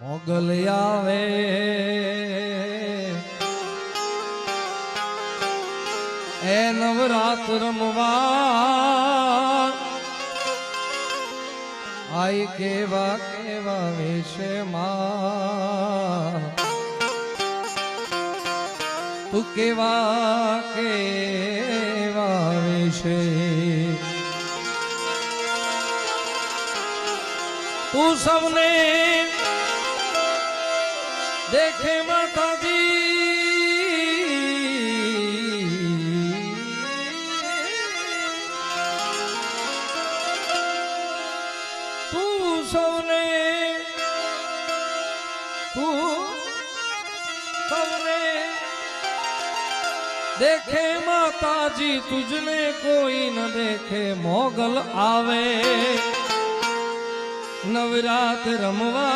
મોગલ આવે એ નવરાત રમવા આય કેવા કેવા વેશે માં તું કેવા કેવા વેશે તું સૌને देखे माता दी तू सौने देखे माता जी तुझने कोई न देखे मोगल आवे नवरात रमवा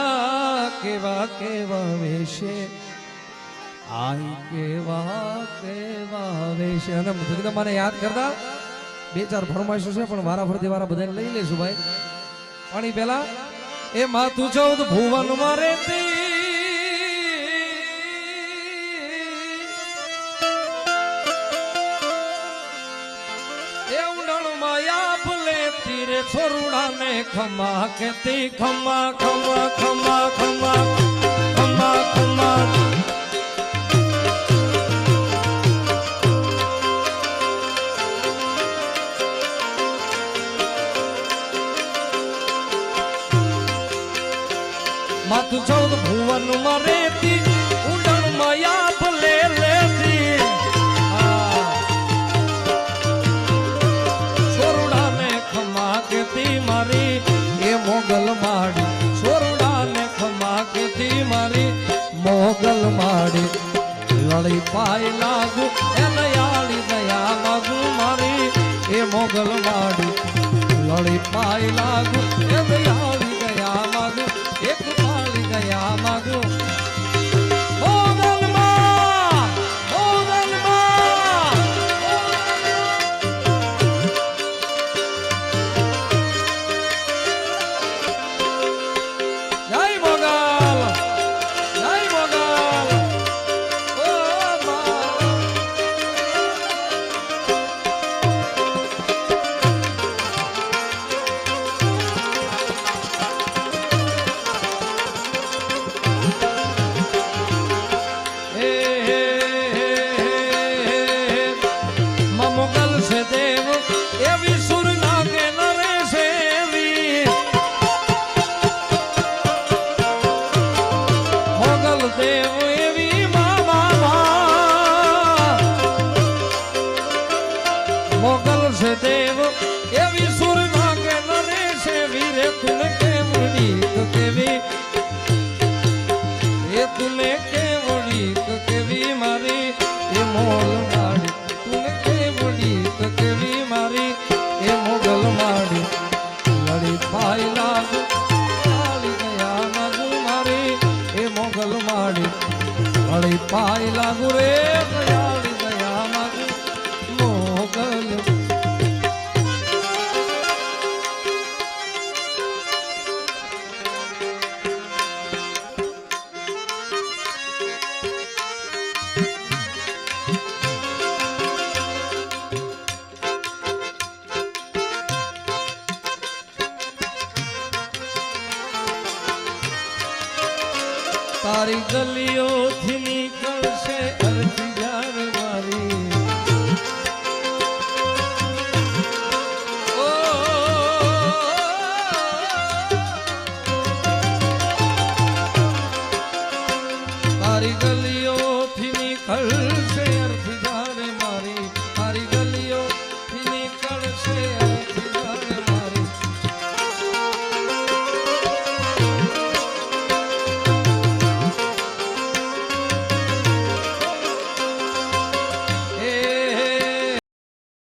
केवा केवा वेशे आय केवा केवा वेशे અને મને યાદ કરતા બે ચાર ફરમાઈશો છે પણ વારા ફરતી વારા બધાને લઈ લેશું ભાઈ પાણી પેલા એ માથું 14 ભુવન માં રહેતી એ ઉડણ માયા ભલે તીરે છોરુડા ને ખમા કેતી ખમા ખમા ખમા ખમા ખમા ખમા માથું 14 ભુવન માં રહેતી ઉડણ માયા ભલે લેતી છોરુડા ને ખમા કેતી મારી એ મોગલ માડી છોરુડા ને ખમા કેતી મારી મોગલ માડી લડી પાય લાગુ એ દયાળી દયા માગુ મારી એ મોગલ માડી લડી પાય લાગુ એ દયાળી દયા માગુ એક પાળી દયા માગુ મોગલ છે દેવ એવી સુર નાગે નરે છે વીરે તુને કેવડી તો કેવી એ તુને કેવડી તો કેવી મારી એ મોગલ માડી તુને કેવડી તો કેવી મારી એ મોગલ માડી લડી પાઈ લાગુ ચાલી ગયા માગુ મારી એ મોગલ માડી લડી પાઈ લાગુ રે ચાલી ગયા માગુ મોગલ તારી ગલીઓથી નીકળશે અરજી જાર મારી તારી ગલીઓથી નીકળશે